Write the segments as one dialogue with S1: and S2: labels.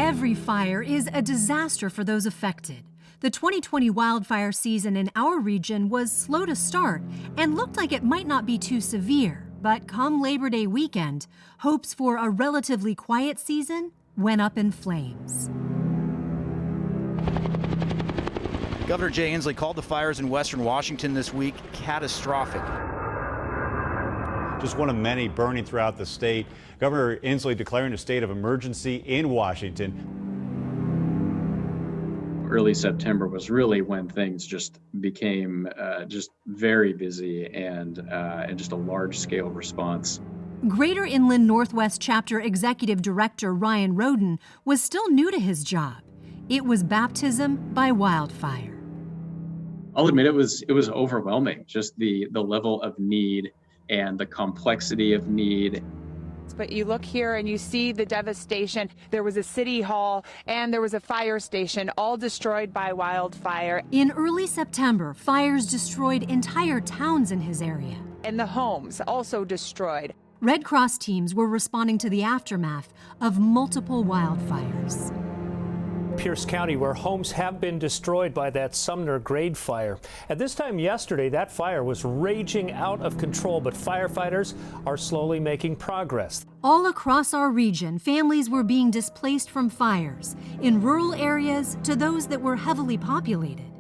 S1: Every fire is a disaster for those affected. The 2020 wildfire season in our region was slow to start and looked like it might not be too severe. But come Labor Day weekend, hopes for a relatively quiet season went up in flames.
S2: Governor Jay Inslee called the fires in western Washington this week catastrophic.
S3: Just one of many burning throughout the state. Governor Inslee declaring a state of emergency in Washington.
S4: Early September was really when things just became just very busy and just a large-scale response.
S1: Greater Inland Northwest Chapter Executive Director Ryan Roden was still new to his job. It was baptism by wildfire.
S4: I'll admit it was overwhelming, just the level of need and the complexity of need.
S5: But you look here and you see the devastation. There was a city hall and there was a fire station, all destroyed by wildfire.
S1: In early September, fires destroyed entire towns in his area.
S5: And the homes also destroyed.
S1: Red Cross teams were responding to the aftermath of multiple wildfires.
S6: Pierce County, where homes have been destroyed by that Sumner Grade Fire. At this time yesterday, that fire was raging out of control, but firefighters are slowly making progress.
S1: All across our region, families were being displaced from fires, in rural areas to those that were heavily populated.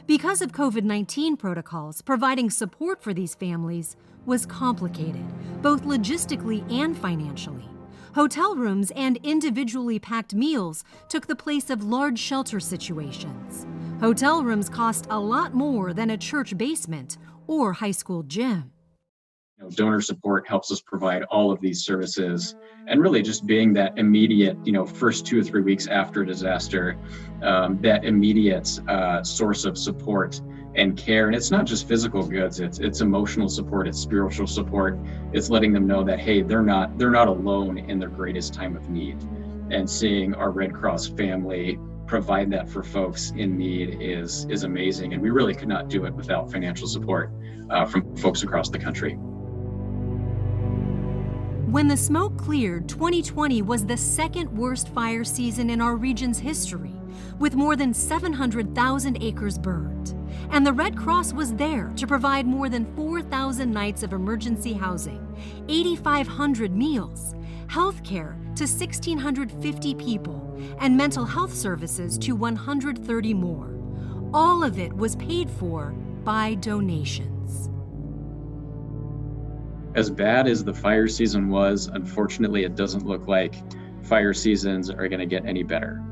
S1: Because of COVID-19 protocols, providing support for these families was complicated, both logistically and financially. Hotel rooms and individually packed meals took the place of large shelter situations. Hotel rooms cost a lot more than a church basement or high school gym.
S4: Donor support helps us provide all of these services, and really just being that immediate, first 2 or 3 weeks after a disaster, that immediate source of support and care. And it's not just physical goods, it's emotional support, it's spiritual support. It's letting them know that, hey, they're not alone in their greatest time of need. And seeing our Red Cross family provide that for folks in need is amazing. And we really could not do it without financial support from folks across the country.
S1: When the smoke cleared, 2020 was the second worst fire season in our region's history, with more than 700,000 acres burned. And the Red Cross was there to provide more than 4,000 nights of emergency housing, 8,500 meals, health care to 1,650 people, and mental health services to 130 more. All of it was paid for by donations.
S4: As bad as the fire season was, unfortunately, it doesn't look like fire seasons are going to get any better.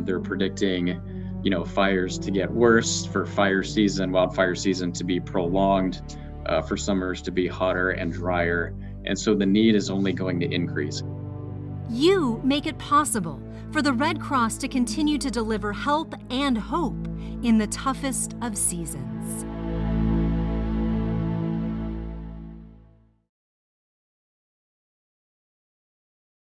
S4: They're predicting, fires to get worse, for wildfire season to be prolonged, for summers to be hotter and drier. And so the need is only going to increase.
S1: You make it possible for the Red Cross to continue to deliver help and hope in the toughest of seasons.